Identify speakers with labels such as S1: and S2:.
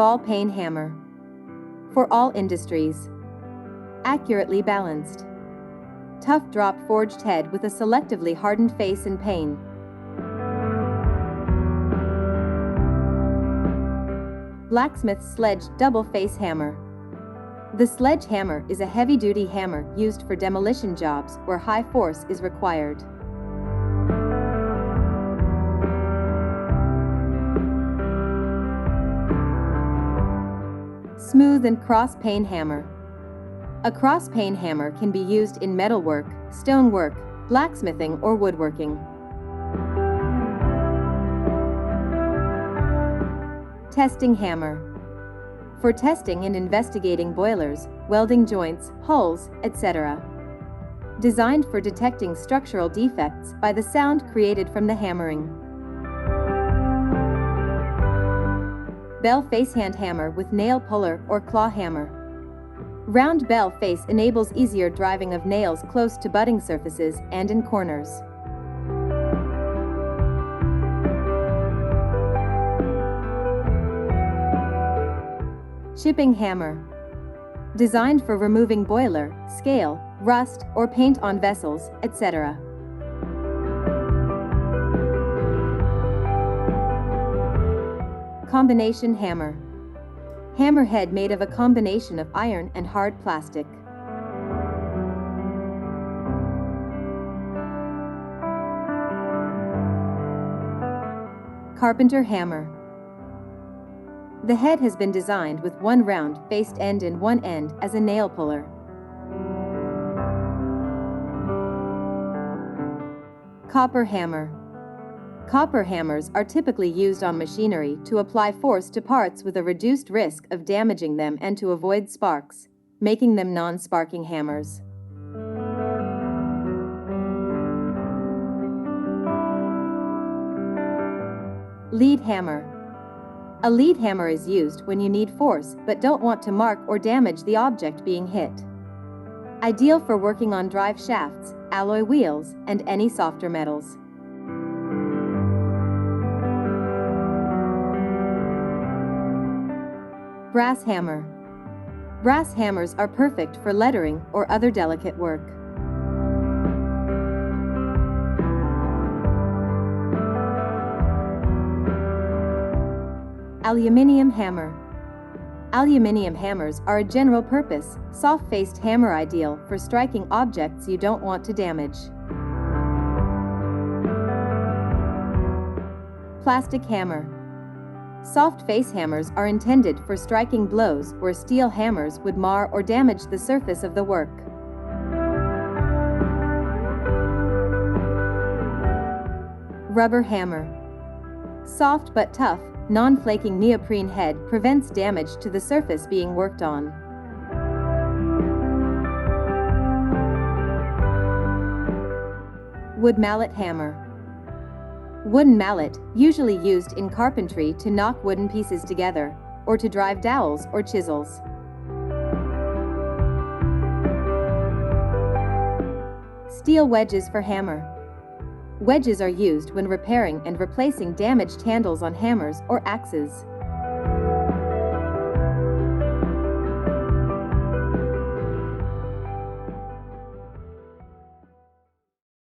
S1: ball peen hammer. For all industries. Accurately balanced. Tough drop forged head with a selectively hardened face and pane. Blacksmith sledge double face hammer. The sledge hammer is a heavy-duty hammer used for demolition jobs where high force is required. Smooth and cross peen hammer. A cross peen hammer can be used in metalwork, stonework, blacksmithing, or woodworking. Testing hammer. For testing and investigating boilers, welding joints, hulls, etc. Designed for detecting structural defects by the sound created from the hammering. Bell face hand hammer with nail puller or claw hammer. Round bell face enables easier driving of nails close to butting surfaces and in corners. Shipping hammer. Designed for removing boiler, scale, rust, or paint on vessels, etc. Combination hammer. Hammerhead made of a combination of iron and hard plastic. Carpenter hammer. The head has been designed with one round-faced end in one end as a nail puller. Copper hammer. Copper hammers are typically used on machinery to apply force to parts with a reduced risk of damaging them and to avoid sparks, making them non-sparking hammers. Lead hammer. A lead hammer is used when you need force but don't want to mark or damage the object being hit. Ideal for working on drive shafts, alloy wheels, and any softer metals. Brass hammer. Brass hammers are perfect for lettering or other delicate work. Aluminium hammer. Aluminium hammers are a general-purpose, soft-faced hammer ideal for striking objects you don't want to damage. Plastic hammer. Soft face hammers are intended for striking blows where steel hammers would mar or damage the surface of the work. Rubber hammer. Soft but tough, non-flaking neoprene head prevents damage to the surface being worked on. Wood mallet hammer. Wooden mallet, usually used in carpentry to knock wooden pieces together, or to drive dowels or chisels. Steel wedges for hammer. Wedges are used when repairing and replacing damaged handles on hammers or axes.